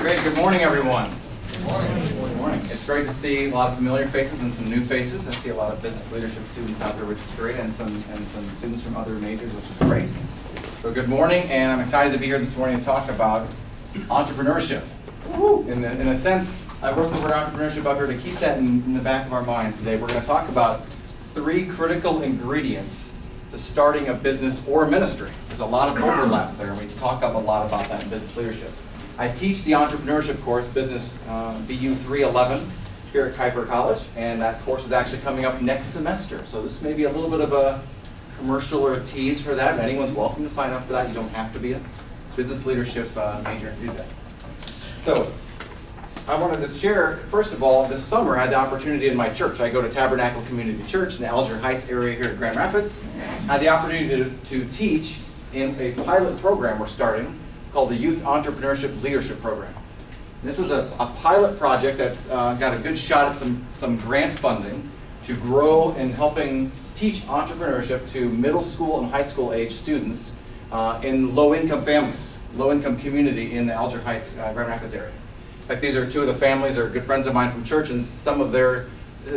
Great. Good morning, everyone. Good morning. Good morning. It's great to see a lot of familiar faces and some new faces. I see a lot of business leadership students out there, which is great, and some students from other majors, which is great. So good morning, and I'm excited to be here this morning to talk about entrepreneurship. In a sense, I wrote the word entrepreneurship up here to keep that in the back of our minds today. We're going to talk about 3 critical ingredients to starting a business or a ministry. There's a lot of overlap there, and we talk a lot about that in business leadership. I teach the entrepreneurship course, Business BU 311, here at Kuiper College, and that course is actually coming up next semester. So this may be a little bit of a commercial or a tease for that. Anyone's welcome to sign up for that. You don't have to be a business leadership major to do that. So I wanted to share, first of all, this summer I had the opportunity in my church. I go to Tabernacle Community Church in the Alger Heights area here at Grand Rapids. I had the opportunity to teach in a pilot program we're starting called the Youth Entrepreneurship Leadership Program. And this was a pilot project that got a good shot at some grant funding to grow in helping teach entrepreneurship to middle school and high school age students in low-income families, low-income community in the Alger Heights, Grand Rapids area. In fact, these are 2 of the families that are good friends of mine from church, and some of their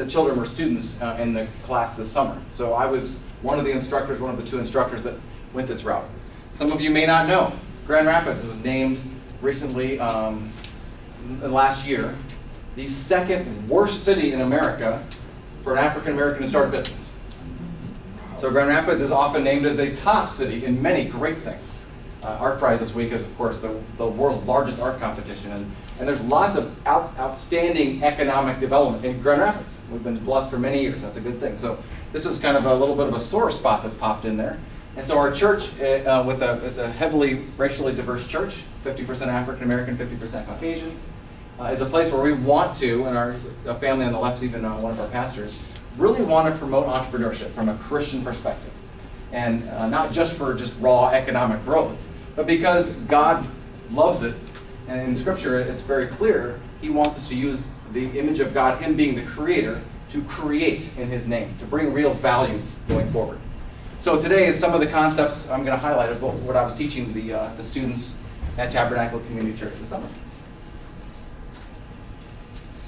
children were students in the class this summer. So I was one of the 2 instructors that went this route. Some of you may not know, Grand Rapids was named recently, last year, the 2nd worst city in America for an African American to start a business. So Grand Rapids is often named as a top city in many great things. Art Prize this week is, of course, the world's largest art competition, and there's lots of outstanding economic development in Grand Rapids. We've been blessed for many years. That's a good thing. So this is kind of a little bit of a sore spot that's popped in there. And so our church, it's a heavily racially diverse church, 50% African American, 50% Caucasian, is a place where we want to, and our family on the left, even one of our pastors, really want to promote entrepreneurship from a Christian perspective. And not just for raw economic growth, but because God loves it, and in Scripture it's very clear, He wants us to use the image of God, Him being the creator, to create in His name, to bring real value going forward. So today is some of the concepts I'm going to highlight of what I was teaching the students at Tabernacle Community Church this summer.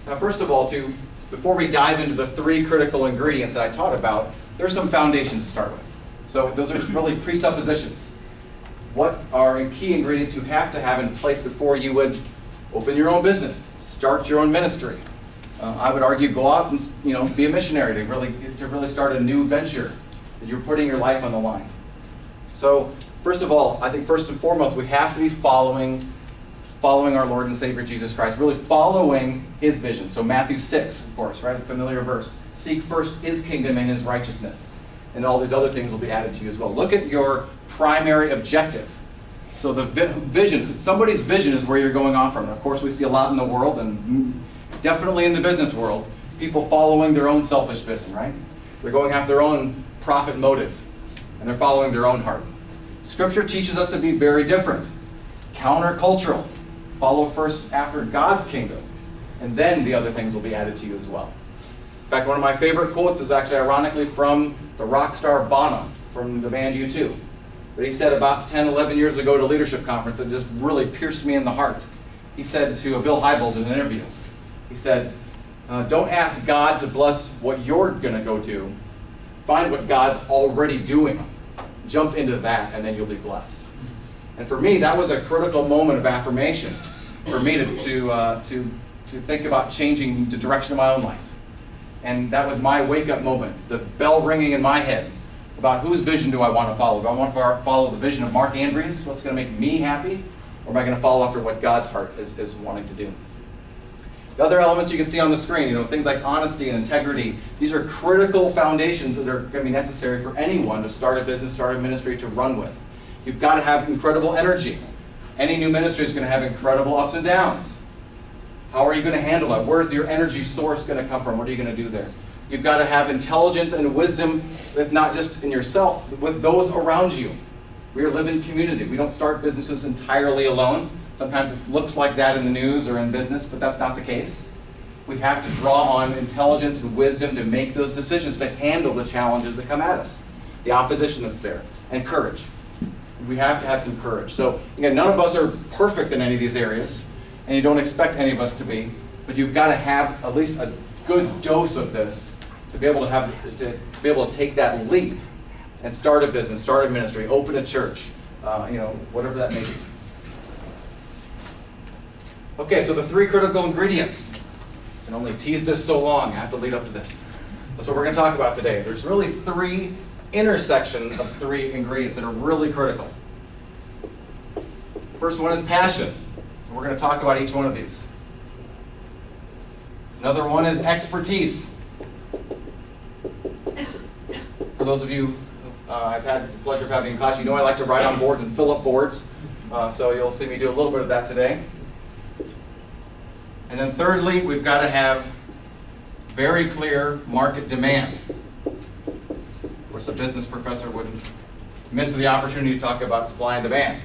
Now, first of all, before we dive into the 3 critical ingredients that I taught about, there's some foundations to start with. So those are really presuppositions. What are key ingredients you have to have in place before you would open your own business, start your own ministry? I would argue go out and be a missionary to really start a new venture. You're putting your life on the line. So first of all, I think first and foremost, we have to be following our Lord and Savior Jesus Christ, really following His vision. So Matthew 6, of course, right, a familiar verse. Seek first His kingdom and His righteousness, and all these other things will be added to you as well. Look at your primary objective. So the vision, somebody's vision is where you're going off from. And of course, we see a lot in the world, and definitely in the business world, people following their own selfish vision, right? They're going after their own profit motive, and they're following their own heart. Scripture teaches us to be very different. Countercultural. Follow first after God's kingdom, and then the other things will be added to you as well. In fact, one of my favorite quotes is actually ironically from the rock star Bono from the band U2. But he said about 10, 11 years ago at a leadership conference, it just really pierced me in the heart. He said to Bill Hybels in an interview, he said, don't ask God to bless what you're going to go do. Find what God's already doing. Jump into that, and then you'll be blessed. And for me, that was a critical moment of affirmation for me to think about changing the direction of my own life. And that was my wake-up moment, the bell ringing in my head about whose vision do I want to follow. Do I want to follow the vision of Marc, what's going to make me happy, or am I going to follow after what God's heart is wanting to do? The other elements you can see on the screen, things like honesty and integrity, these are critical foundations that are going to be necessary for anyone to start a business, start a ministry, to run with. You've got to have incredible energy. Any new ministry is going to have incredible ups and downs. How are you going to handle it? Where's your energy source going to come from? What are you going to do there? You've got to have intelligence and wisdom, if not just in yourself, but with those around you. We are living community. We don't start businesses entirely alone. Sometimes it looks like that in the news or in business, but that's not the case. We have to draw on intelligence and wisdom to make those decisions, to handle the challenges that come at us, the opposition that's there, and courage. We have to have some courage. So again, none of us are perfect in any of these areas, and you don't expect any of us to be, but you've got to have at least a good dose of this to be able to take that leap and start a business, start a ministry, open a church, whatever that may be. Okay, so the 3 critical ingredients. I can only tease this so long. I have to lead up to this. That's what we're going to talk about today. There's really 3 intersections of 3 ingredients that are really critical. First one is passion. We're going to talk about each one of these. Another one is expertise. For those of you I've had the pleasure of having in class, you know I like to write on boards and fill up boards. So you'll see me do a little bit of that today. And then thirdly, we've got to have very clear market demand. Of course, a business professor wouldn't miss the opportunity to talk about supply and demand.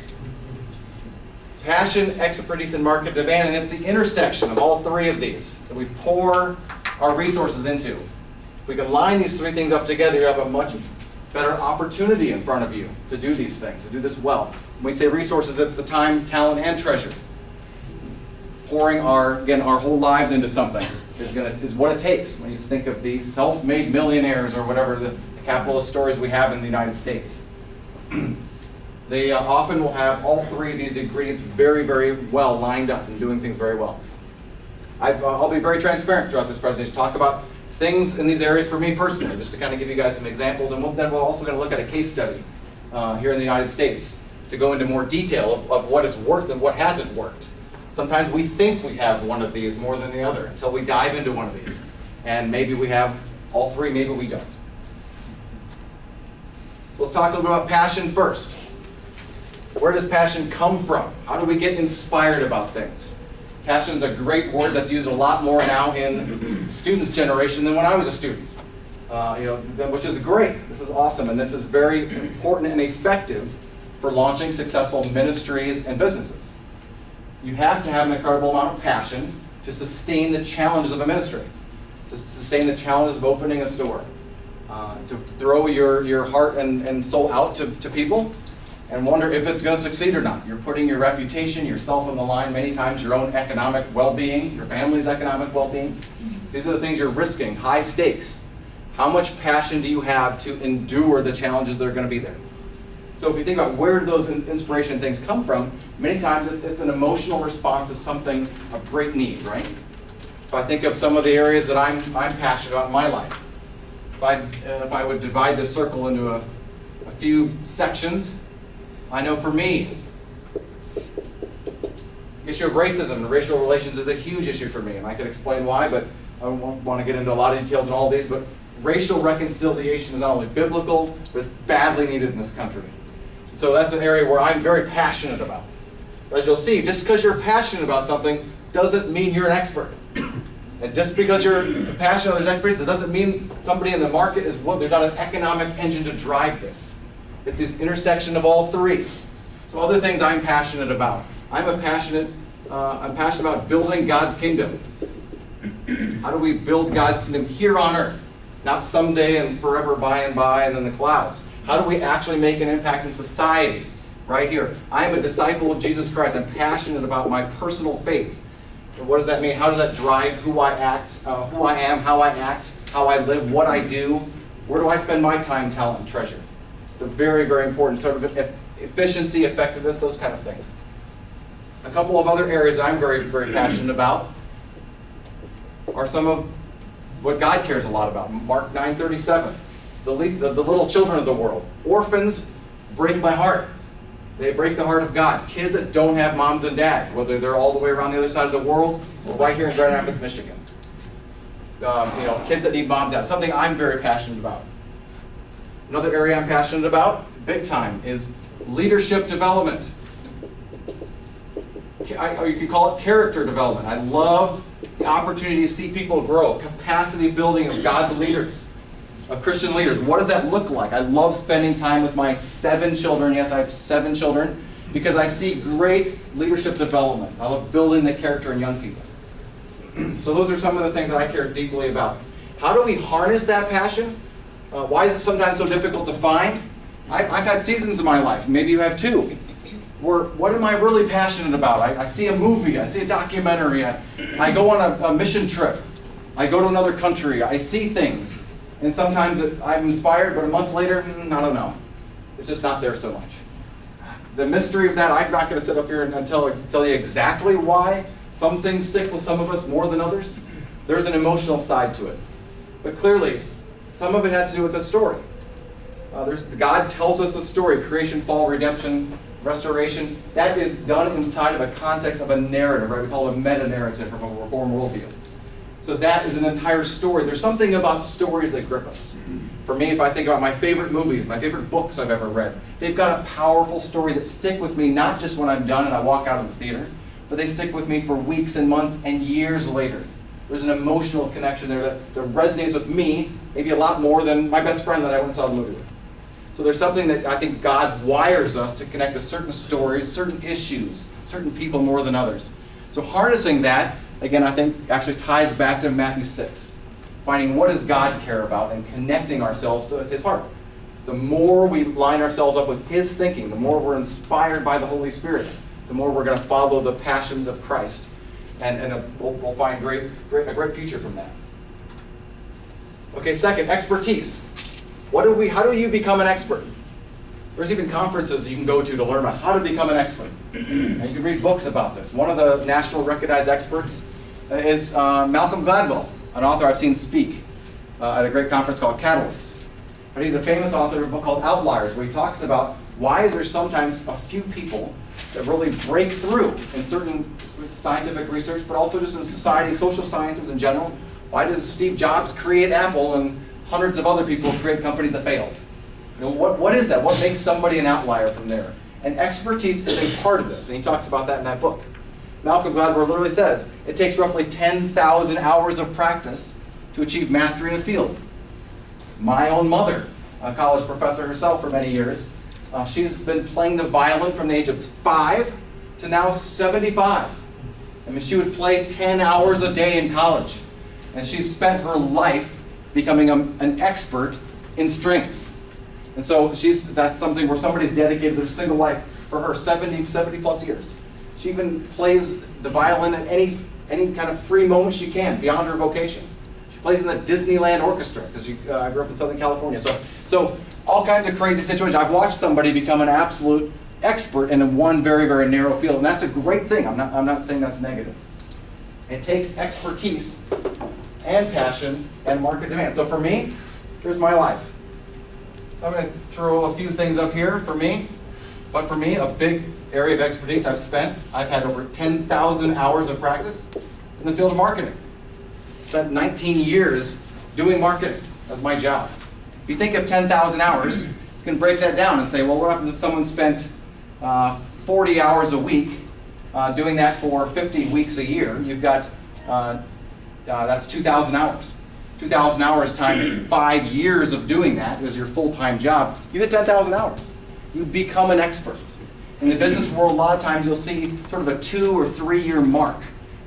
Passion, expertise, and market demand, and it's the intersection of all 3 of these that we pour our resources into. If we can line these 3 things up together, you have a much better opportunity in front of you to do these things, to do this well. When we say resources, it's the time, talent, and treasure. Pouring our whole lives into something is what it takes when you think of the self-made millionaires or whatever the capitalist stories we have in the United States. They often will have all 3 of these ingredients very, very well lined up and doing things very well. I'll be very transparent throughout this presentation, talk about things in these areas for me personally, just to kind of give you guys some examples, and then we're also going to look at a case study here in the United States to go into more detail of what has worked and what hasn't worked. Sometimes we think we have one of these more than the other until we dive into one of these. And maybe we have all 3, maybe we don't. So let's talk a little bit about passion first. Where does passion come from? How do we get inspired about things? Passion is a great word that's used a lot more now in students' generation than when I was a student. Which is great. This is awesome, and this is very important and effective for launching successful ministries and businesses. You have to have an incredible amount of passion to sustain the challenges of a ministry, to sustain the challenges of opening a store, to throw your heart and soul out to people and wonder if it's going to succeed or not. You're putting your reputation, yourself on the line, many times your own economic well-being, your family's economic well-being. These are the things you're risking, high stakes. How much passion do you have to endure the challenges that are going to be there? So if you think about where those inspiration things come from, many times it's an emotional response to something of great need, right? If I think of some of the areas that I'm passionate about in my life, if I would divide this circle into a few sections, I know for me, the issue of racism and racial relations is a huge issue for me, and I could explain why, but I don't want to get into a lot of details on all these, but racial reconciliation is not only biblical, but it's badly needed in this country. So that's an area where I'm very passionate about. But as you'll see, just because you're passionate about something doesn't mean you're an expert. And just because you're passionate about expertise, it doesn't mean somebody in the market is there's not an economic engine to drive this. It's this intersection of all 3. So other things I'm passionate about. I'm passionate about building God's kingdom. How do we build God's kingdom here on earth? Not someday and forever by and in the clouds. How do we actually make an impact in society right here? I am a disciple of Jesus Christ. I'm passionate about my personal faith. And what does that mean? How does that drive who I am, how I act, how I live, what I do? Where do I spend my time, talent, and treasure? It's a very, very important sort of efficiency, effectiveness, those kind of things. A couple of other areas I'm very, very passionate about are some of what God cares a lot about. Marc 9:37. The little children of the world. Orphans break my heart. They break the heart of God. Kids that don't have moms and dads, whether they're all the way around the other side of the world or right here in Grand Rapids, Michigan. Kids that need moms and dads. Something I'm very passionate about. Another area I'm passionate about, big time, is leadership development. Or you could call it character development. I love the opportunity to see people grow. Capacity building of God's leaders. Of Christian leaders. What does that look like? I love spending time with my 7 children. Yes, I have 7 children. Because I see great leadership development. I love building the character in young people. So those are some of the things that I care deeply about. How do we harness that passion? Why is it sometimes so difficult to find? I've had seasons in my life. Maybe you have too. what am I really passionate about? I see a movie, I see a documentary, I go on a mission trip, I go to another country, I see things, and sometimes I'm inspired, but a month later, I don't know. It's just not there so much. The mystery of that, I'm not going to sit up here and tell you exactly why some things stick with some of us more than others. There's an emotional side to it. But clearly, some of it has to do with the story. God tells us a story, creation, fall, redemption, restoration. That is done inside of a context of a narrative, right? We call it a meta-narrative from a Reformed worldview. So that is an entire story. There's something about stories that grip us. For me, if I think about my favorite movies, my favorite books I've ever read, they've got a powerful story that stick with me, not just when I'm done and I walk out of the theater, but they stick with me for weeks and months and years later. There's an emotional connection there that resonates with me, maybe a lot more than my best friend that I went and saw the movie with. So there's something that I think God wires us to connect to certain stories, certain issues, certain people more than others. So harnessing that, again, I think actually ties back to Matthew 6. Finding what does God care about and connecting ourselves to His heart. The more we line ourselves up with His thinking, the more we're inspired by the Holy Spirit, the more we're going to follow the passions of Christ. And we'll find a great future from that. Okay, second, expertise. How do you become an expert? There's even conferences you can go to learn about how to become an expert. And you can read books about this. One of the national recognized experts is Malcolm Gladwell, an author I've seen speak at a great conference called Catalyst. But he's a famous author of a book called Outliers, where he talks about why is there sometimes a few people that really break through in certain scientific research, but also just in society, social sciences in general. Why does Steve Jobs create Apple and hundreds of other people create companies that failed? You know, what is that? What makes somebody an outlier from there? And expertise is a part of this, and he talks about that in that book. Malcolm Gladwell literally says, it takes roughly 10,000 hours of practice to achieve mastery in a field. My own mother, a college professor herself for many years, she's been playing the violin from the age of 5 to now 75. I mean, she would play 10 hours a day in college. And she spent her life becoming an expert in strings. And so that's something where somebody's dedicated their single life for her 70 plus years. She even plays the violin at any kind of free moment she can, beyond her vocation. She plays in the Disneyland Orchestra, because I grew up in Southern California. So all kinds of crazy situations. I've watched somebody become an absolute expert in one very, very narrow field, and that's a great thing. I'm not saying that's negative. It takes expertise and passion and market demand. So for me, here's my life. I'm going to throw a few things up here for me, but for me, a big area of expertise I've had over 10,000 hours of practice in the field of marketing. Spent 19 years doing marketing as my job. If you think of 10,000 hours, you can break that down and say, well, what happens if someone spent 40 hours a week doing that for 50 weeks a year? You've got, that's 2,000 hours. 2,000 hours times 5 years of doing that is your full-time job. You hit 10,000 hours. You become an expert. In the business world, a lot of times you'll see sort of a 2 or 3 year mark.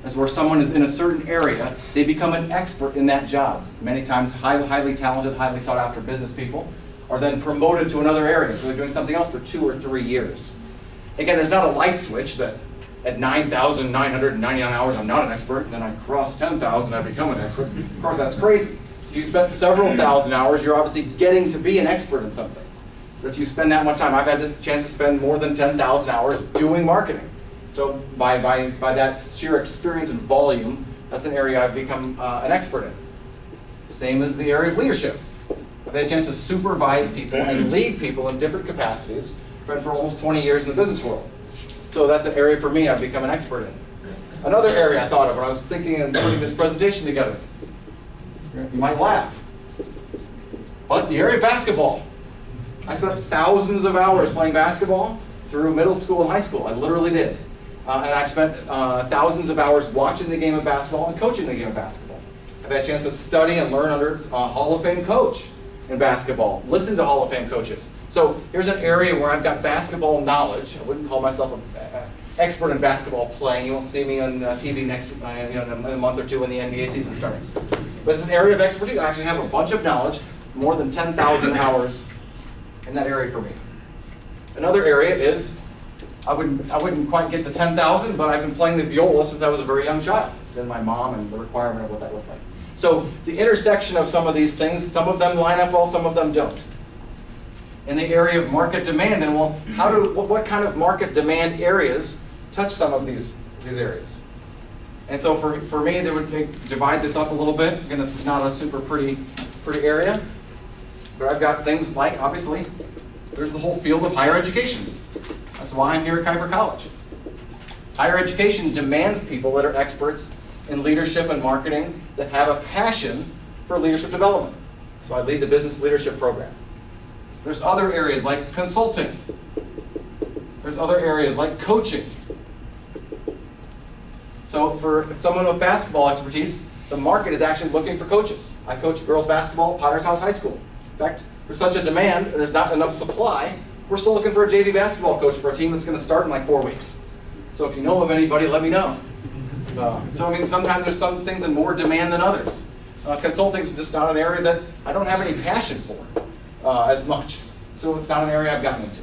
That's where someone is in a certain area, they become an expert in that job. Many times highly talented, highly sought after business people are then promoted to another area, so they're doing something else for 2 or 3 years. Again, there's not a light switch that at 9,999 hours I'm not an expert, then I cross 10,000, I become an expert. Of course, that's crazy. If you spent several thousand hours, you're obviously getting to be an expert in something. But if you spend that much time, I've had the chance to spend more than 10,000 hours doing marketing. So by that sheer experience and volume, that's an area I've become an expert in. Same as the area of leadership. I've had a chance to supervise people and lead people in different capacities. I've been for almost 20 years in the business world. So that's an area for me I've become an expert in. Another area I thought of when I was thinking and putting this presentation together. You might laugh. But the area of basketball. I spent thousands of hours playing basketball through middle school and high school. I literally did. And I've spent thousands of hours watching the game of basketball and coaching the game of basketball. I've had a chance to study and learn under a Hall of Fame coach in basketball, listen to Hall of Fame coaches. So here's an area where I've got basketball knowledge. I wouldn't call myself an expert in basketball playing. You won't see me on TV next in a month or two when the NBA season starts. But it's an area of expertise. I actually have a bunch of knowledge, more than 10,000 hours in that area for me. Another area is I wouldn't quite get to 10,000, but I've been playing the viola since I was a very young child. Then my mom and the requirement of what that looked like. So the intersection of some of these things, some of them line up well, some of them don't. In the area of market demand, then, well, what kind of market demand areas touch some of these areas? And so for me, they would divide this up a little bit. Again, this is not a super pretty area, but I've got things like, obviously, there's the whole field of higher education. That's why I'm here at Kuiper College. Higher education demands people that are experts in leadership and marketing that have a passion for leadership development. So I lead the business leadership program. There's other areas like consulting. There's other areas like coaching. So for someone with basketball expertise, the market is actually looking for coaches. I coach girls basketball at Potter's House High School. In fact, there's such a demand and there's not enough supply, we're still looking for a JV basketball coach for a team that's going to start in like 4 weeks. So if you know of anybody, let me know. So I mean, sometimes there's some things in more demand than others. Consulting is just not an area that I don't have any passion for as much. So it's not an area I've gotten into.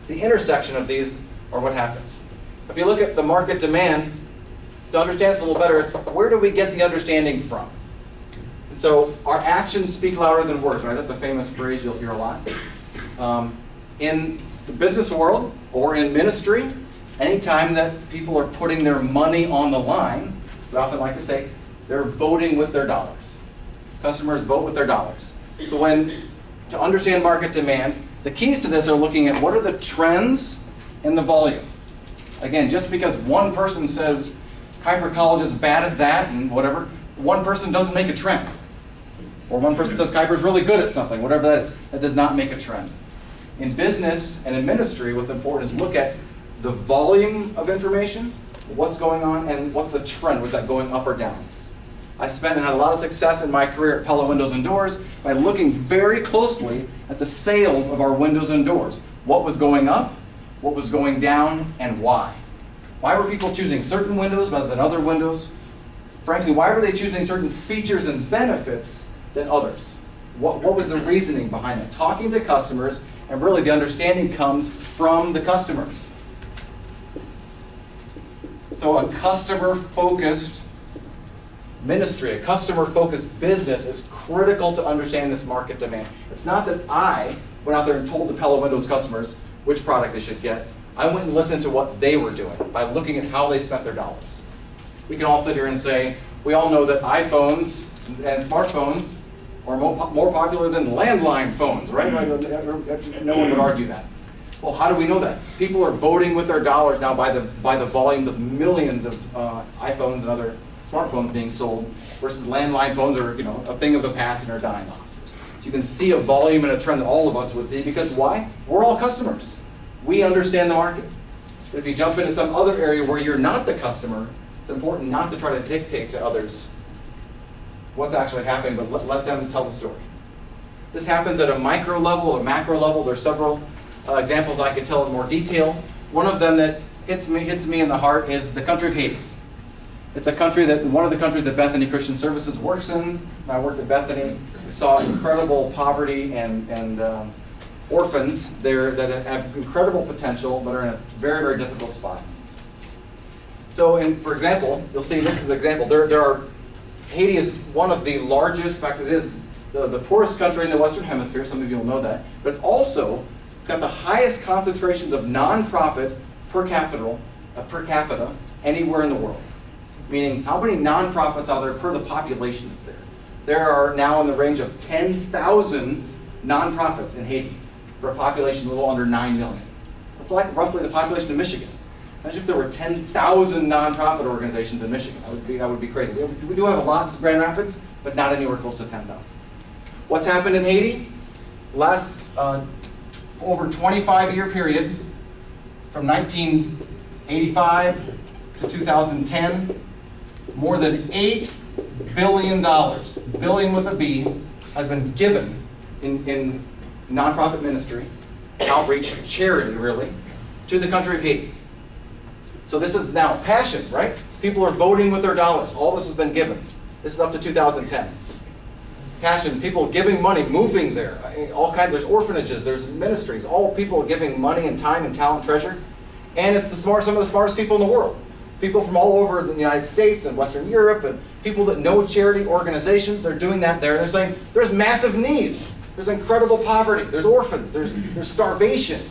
The intersection of these are what happens. If you look at the market demand, to understand this a little better, it's where do we get the understanding from? And so our actions speak louder than words, right? That's a famous phrase you'll hear a lot. In the business world or in ministry, anytime that people are putting their money on the line, we often like to say they're voting with their dollars. Customers vote with their dollars. So to understand market demand, the keys to this are looking at what are the trends and the volume. Again, just because one person says Kuiper College is bad at that and whatever, one person doesn't make a trend. Or one person says Kuiper's really good at something, whatever that is, that does not make a trend. In business and in ministry, what's important is look at the volume of information, what's going on, and what's the trend, was that going up or down? I spent and had a lot of success in my career at Pella Windows and Doors by looking very closely at the sales of our windows and doors. What was going up, what was going down, and why? Why were people choosing certain windows rather than other windows? Frankly, why were they choosing certain features and benefits than others? What was the reasoning behind it? Talking to customers, and really the understanding comes from the customers. So a customer-focused ministry, a customer-focused business is critical to understand this market demand. It's not that I went out there and told the Pella Windows customers which product they should get. I went and listened to what they were doing by looking at how they spent their dollars. We can all sit here and say, we all know that iPhones and smartphones are more popular than landline phones, right? No one would argue that. Well, how do we know that? People are voting with their dollars now by the volumes of millions of iPhones and other smartphones being sold versus landline phones are a thing of the past and are dying off. So you can see a volume and a trend that all of us would see because why? We're all customers. We understand the market. But if you jump into some other area where you're not the customer, it's important not to try to dictate to others what's actually happening, but let them tell the story. This happens at a micro level, a macro level. There's several examples I could tell in more detail. One of them that hits me in the heart is the country of Haiti. It's a country one of the countries that Bethany Christian Services works in. When I worked at Bethany, we saw incredible poverty and orphans there that have incredible potential but are in a very, very difficult spot. So, for example, you'll see this is an example. Haiti is one of the largest, in fact it is the poorest country in the Western Hemisphere, some of you will know that, but it's got the highest concentrations of nonprofit per capita anywhere in the world. Meaning, how many nonprofits are there per the population that's there? There are now in the range of 10,000 nonprofits in Haiti for a population a little under 9 million. That's like roughly the population of Michigan. Imagine if there were 10,000 nonprofit organizations in Michigan. That would be crazy. We do have a lot in Grand Rapids, but not anywhere close to 10,000. What's happened in Haiti? Last over 25-year period, from 1985 to 2010, more than $8 billion, billion with a B, has been given in nonprofit ministry, outreach, charity really, to the country of Haiti. So this is now passion, right? People are voting with their dollars. All this has been given. This is up to 2010. Passion, people giving money, moving there. All kinds, there's orphanages, there's ministries, all people giving money and time and talent, treasure. And it's some of the smartest people in the world. People from all over the United States and Western Europe, and people that know charity organizations, they're doing that there. They're saying there's massive need. There's incredible poverty. There's orphans. There's starvation.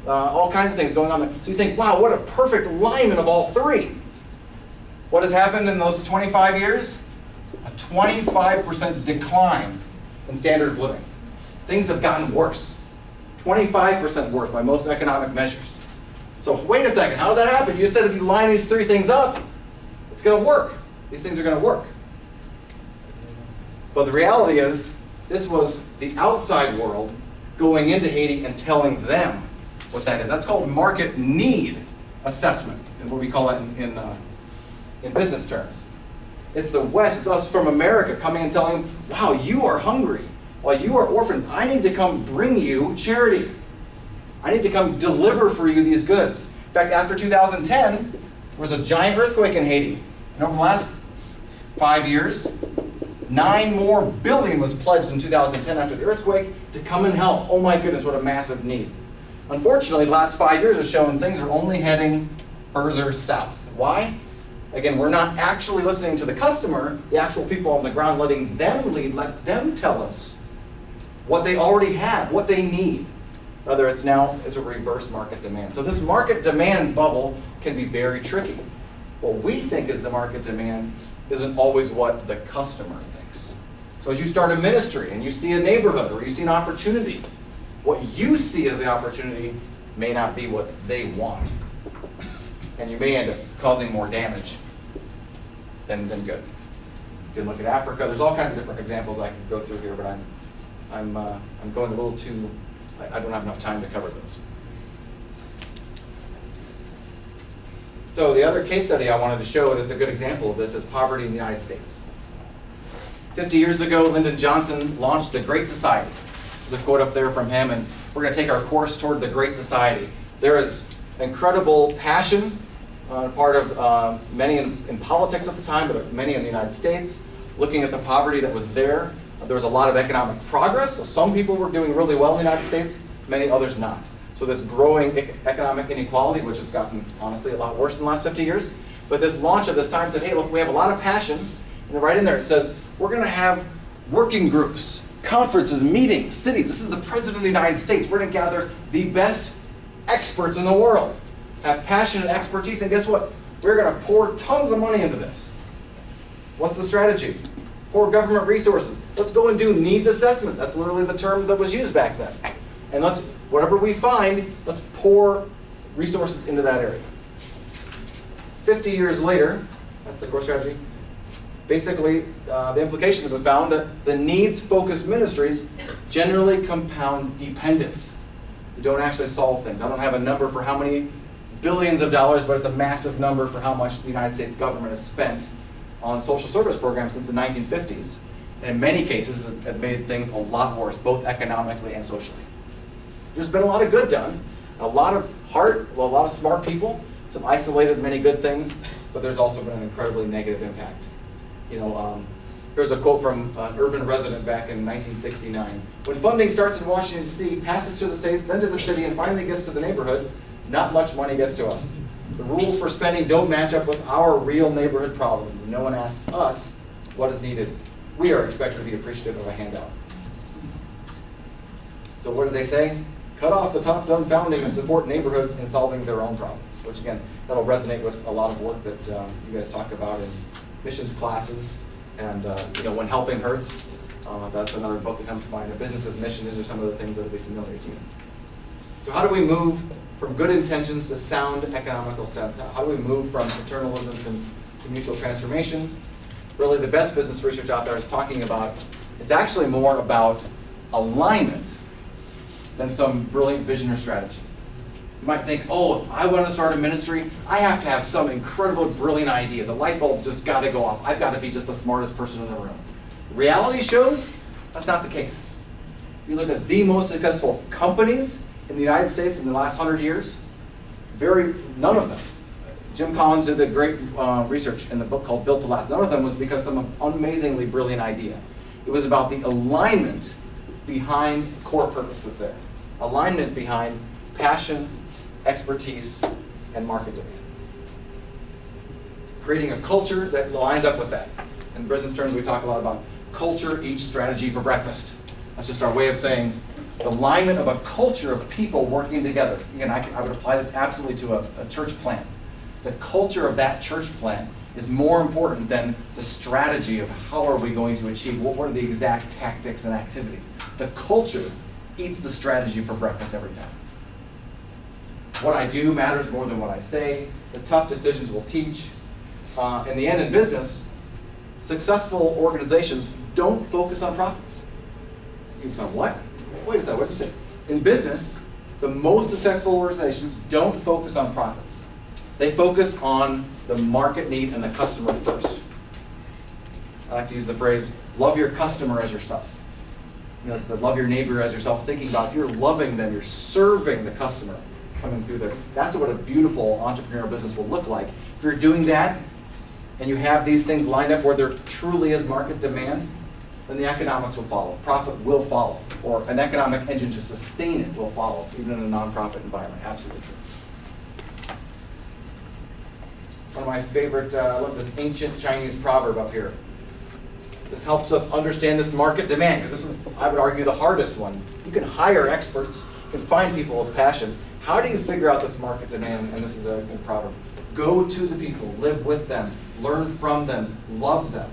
All kinds of things going on there. So you think, wow, what a perfect alignment of all three. What has happened in those 25 years? A 25% decline in standard of living. Things have gotten worse. 25% worse by most economic measures. So wait a second, how did that happen? You said if you line these three things up, it's going to work. These things are going to work. But the reality is, this was the outside world going into Haiti and telling them what that is. That's called market need assessment, and what we call that in business terms. It's the West, it's us from America coming and telling them, wow, you are hungry. While you are orphans, I need to come bring you charity. I need to come deliver for you these goods. In fact, after 2010, there was a giant earthquake in Haiti. And over the last 5 years, $9 billion more was pledged in 2010 after the earthquake to come and help. Oh my goodness, what a massive need. Unfortunately, the last 5 years have shown things are only heading further south. Why? Again, we're not actually listening to the customer, the actual people on the ground, letting them lead, let them tell us what they already have, what they need. Rather, it's now is a reverse market demand. So this market demand bubble can be very tricky. What we think is the market demand isn't always what the customer thinks. So as you start a ministry and you see a neighborhood or you see an opportunity, what you see as the opportunity may not be what they want. And you may end up causing more damage than good. You can look at Africa. There's all kinds of different examples I could go through here, but I'm going a little too, I don't have enough time to cover those. So the other case study I wanted to show that's a good example of this is poverty in the United States. 50 years ago, Lyndon Johnson launched the Great Society. There's a quote up there from him, and we're going to take our course toward the Great Society. There is incredible passion on the part of many in politics at the time, but many in the United States, looking at the poverty that was there. There was a lot of economic progress. So some people were doing really well in the United States, many others not. So this growing economic inequality, which has gotten, honestly, a lot worse in the last 50 years. But this launch at this time said, hey, look, we have a lot of passion. And right in there it says, we're going to have working groups, conferences, meetings, cities. This is the President of the United States. We're going to gather the best experts in the world, have passion and expertise, and guess what? We're going to pour tons of money into this. What's the strategy? Pour government resources. Let's go and do needs assessment. That's literally the term that was used back then. And whatever we find, let's pour resources into that area. 50 years later, that's the core strategy. Basically, the implications have been found that the needs-focused ministries generally compound dependence. You don't actually solve things. I don't have a number for how many billions of dollars, but it's a massive number for how much the United States government has spent on social service programs since the 1950s. And in many cases, have made things a lot worse, both economically and socially. There's been a lot of good done, a lot of heart, a lot of smart people, some isolated many good things, but there's also been an incredibly negative impact. Here's a quote from an urban resident back in 1969. When funding starts in Washington, D.C., passes to the states, then to the city, and finally gets to the neighborhood, not much money gets to us. The rules for spending don't match up with our real neighborhood problems. No one asks us what is needed. We are expected to be appreciative of a handout. So what do they say? Cut off the top-down funding and support neighborhoods in solving their own problems, which again, that'll resonate with a lot of work that you guys talk about in missions classes. And When Helping Hurts, that's another book that comes to mind. A business's mission, these are some of the things that will be familiar to you. So how do we move from good intentions to sound economical sense? How do we move from paternalism to mutual transformation? Really, the best business research out there is talking about, it's actually more about alignment than some brilliant vision or strategy. You might think, oh, if I want to start a ministry, I have to have some incredible, brilliant idea. The light bulb just got to go off. I've got to be just the smartest person in the room. Reality shows that's not the case. You look at the most successful companies in the United States in the last 100 years, none of them. Jim Collins did the great research in the book called Built to Last. None of them was because of some amazingly brilliant idea. It was about the alignment behind core purposes there. Alignment behind passion, expertise, and market demand. Creating a culture that lines up with that. In business terms, we talk a lot about culture eats strategy for breakfast. That's just our way of saying the alignment of a culture of people working together. Again, I would apply this absolutely to a church plant. The culture of that church plant is more important than the strategy of how are we going to achieve, what are the exact tactics and activities. The culture eats the strategy for breakfast every time. What I do matters more than what I say. The tough decisions will teach. In the end, in business, successful organizations don't focus on profits. You've said, what? Wait a second, what did you say? In business, the most successful organizations don't focus on profits. They focus on the market need and the customer first. I like to use the phrase, love your customer as yourself. You know, the love your neighbor as yourself, thinking about if you're loving them, you're serving the customer coming through there. That's what a beautiful entrepreneurial business will look like. If you're doing that, and you have these things lined up where there truly is market demand, then the economics will follow. Profit will follow. Or an economic engine to sustain it will follow, even in a nonprofit environment. Absolutely true. One of my favorite, I love this ancient Chinese proverb up here. This helps us understand this market demand, because this is, I would argue, the hardest one. You can hire experts, you can find people with passion. How do you figure out this market demand? And this is a good proverb. Go to the people, live with them, learn from them, love them.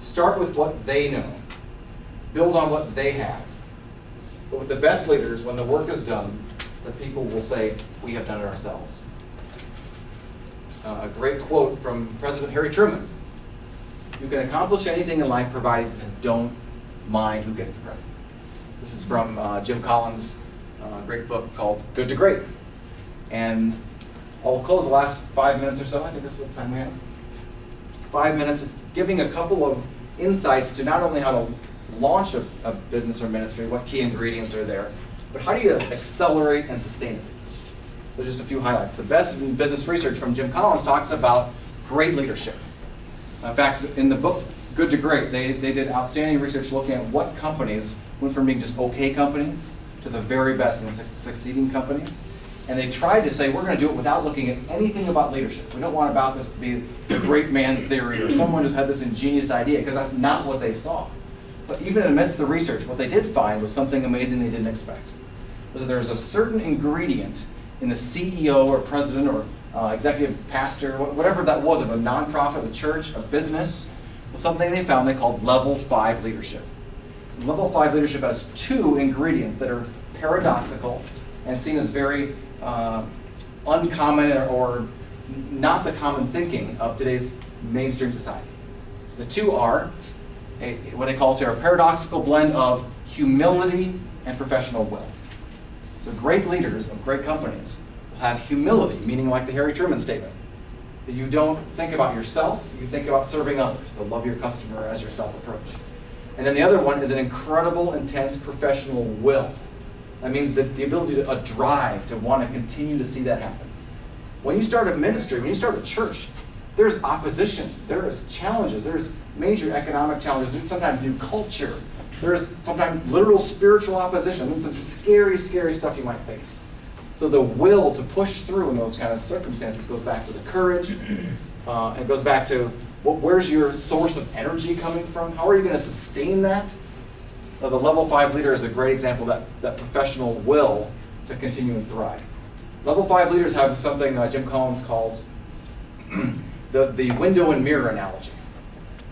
Start with what they know. Build on what they have. But with the best leaders, when the work is done, the people will say, we have done it ourselves. A great quote from President Harry Truman. You can accomplish anything in life provided you don't mind who gets the credit. This is from Jim Collins' great book called Good to Great. And I'll close the last 5 minutes or so. I think that's what time we have. 5 minutes, giving a couple of insights to not only how to launch a business or ministry, what key ingredients are there, but how do you accelerate and sustain a business? There's just a few highlights. The best in business research from Jim Collins talks about great leadership. In fact, in the book Good to Great, they did outstanding research looking at what companies went from being just okay companies to the very best and succeeding companies. And they tried to say, we're going to do it without looking at anything about leadership. We don't want about this to be the great man theory or someone just had this ingenious idea, because that's not what they saw. But even amidst the research, what they did find was something amazing they didn't expect. Was that there's a certain ingredient in the CEO or president or executive pastor, whatever that was, of a nonprofit, a church, a business, was something they found they called level 5 leadership. Level 5 leadership has 2 ingredients that are paradoxical and seen as very uncommon or not the common thinking of today's mainstream society. The 2 are what they call here a paradoxical blend of humility and professional will. So great leaders of great companies will have humility, meaning like the Harry Truman statement, that you don't think about yourself, you think about serving others, the love your customer as yourself approach. And then the other one is an incredible, intense professional will. That means that the ability to, a drive to want to continue to see that happen. When you start a ministry, when you start a church, there's opposition, there's challenges, there's major economic challenges, there's sometimes new culture, there's sometimes literal spiritual opposition, and some scary, scary stuff you might face. So the will to push through in those kind of circumstances goes back to the courage, and it goes back to where's your source of energy coming from? How are you going to sustain that? The level 5 leader is a great example of that professional will to continue and thrive. Level 5 leaders have something Jim Collins calls the window and mirror analogy.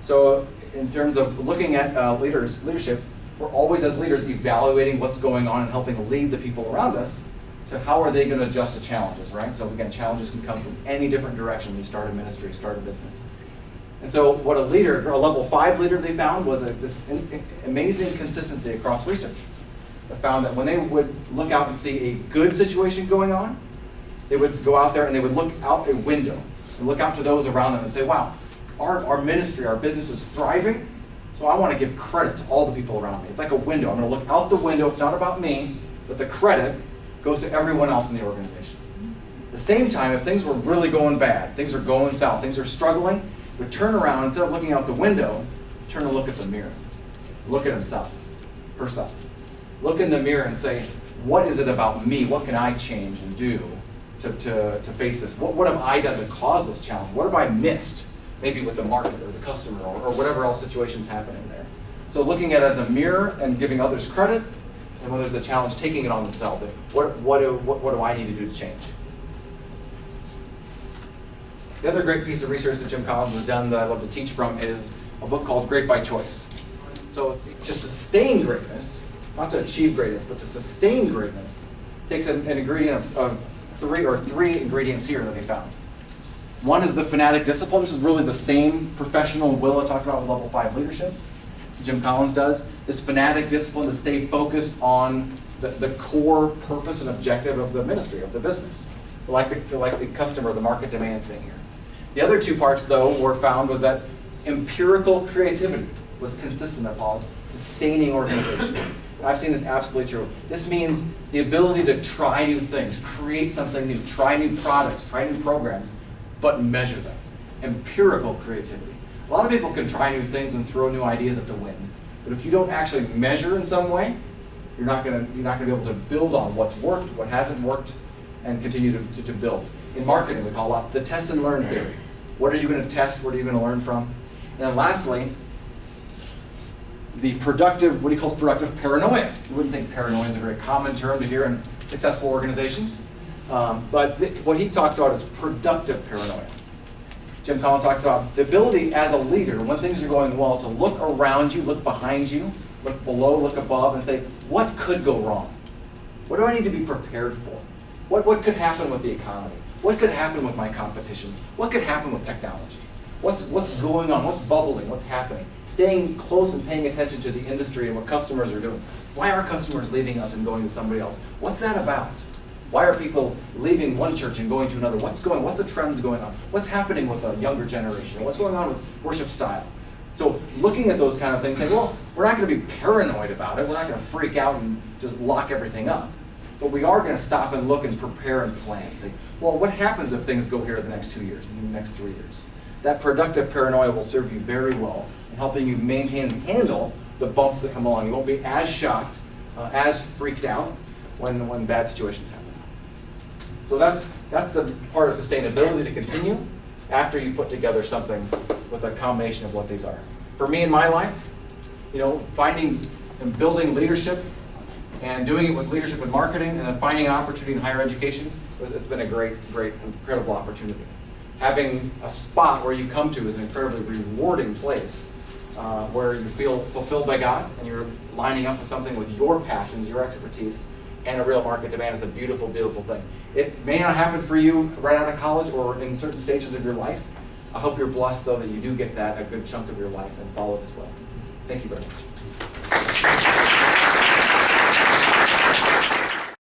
So in terms of looking at leadership, we're always as leaders evaluating what's going on and helping lead the people around us to how are they going to adjust to challenges, right? So again, challenges can come from any different direction when you start a ministry, start a business. And so what a level 5 leader they found was this amazing consistency across research. They found that when they would look out and see a good situation going on, they would go out there and they would look out a window and look out to those around them and say, wow, our ministry, our business is thriving, so I want to give credit to all the people around me. It's like a window. I'm going to look out the window. It's not about me, but the credit goes to everyone else in the organization. At the same time, if things were really going bad, things are going south, things are struggling, would turn around, instead of looking out the window, turn to look at the mirror. Look at himself, herself. Look in the mirror and say, what is it about me? What can I change and do to face this? What have I done to cause this challenge? What have I missed, maybe with the market or the customer or whatever else situation's happening there? So looking at it as a mirror and giving others credit, and when there's the challenge, taking it on themselves. Like, what do I need to do to change? The other great piece of research that Jim Collins has done that I love to teach from is a book called Great by Choice. So to sustain greatness, not to achieve greatness, but to sustain greatness, takes an ingredient of three ingredients here that they found. One is the fanatic discipline. This is really the same professional will I talked about with level 5 leadership. Jim Collins does. This fanatic discipline to stay focused on the core purpose and objective of the ministry, of the business. Like the customer, the market demand thing here. The other two parts, though, were found was that empirical creativity was consistent upon sustaining organizations. I've seen this absolutely true. This means the ability to try new things, create something new, try new products, try new programs, but measure them. Empirical creativity. A lot of people can try new things and throw new ideas at the wind, but if you don't actually measure in some way, you're not going to be able to build on what's worked, what hasn't worked, and continue to build. In marketing, we call it the test and learn theory. What are you going to test? What are you going to learn from? And then lastly, the productive, what he calls productive paranoia. You wouldn't think paranoia is a very common term to hear in successful organizations, but what he talks about is productive paranoia. Jim Collins talks about the ability as a leader, when things are going well, to look around you, look behind you, look below, look above, and say, what could go wrong? What do I need to be prepared for? What could happen with the economy? What could happen with my competition? What could happen with technology? What's going on? What's bubbling? What's happening? Staying close and paying attention to the industry and what customers are doing. Why are customers leaving us and going to somebody else? What's that about? Why are people leaving one church and going to another? What's the trends going on? What's happening with the younger generation? What's going on with worship style? So looking at those kind of things, saying, well, we're not going to be paranoid about it. We're not going to freak out and just lock everything up. But we are going to stop and look and prepare and plan. Say, well, what happens if things go here the next 2 years and the next 3 years? That productive paranoia will serve you very well in helping you maintain and handle the bumps that come along. You won't be as shocked, as freaked out when bad situations happen. So that's the part of sustainability to continue after you've put together something with a combination of what these are. For me in my life, finding and building leadership and doing it with leadership and marketing and then finding an opportunity in higher education, it's been a great, incredible opportunity. Having a spot where you come to is an incredibly rewarding place where you feel fulfilled by God and you're lining up with something with your passions, your expertise, and a real market demand is a beautiful, beautiful thing. It may not happen for you right out of college or in certain stages of your life. I hope you're blessed, though, that you do get that a good chunk of your life and follow it as well. Thank you very much.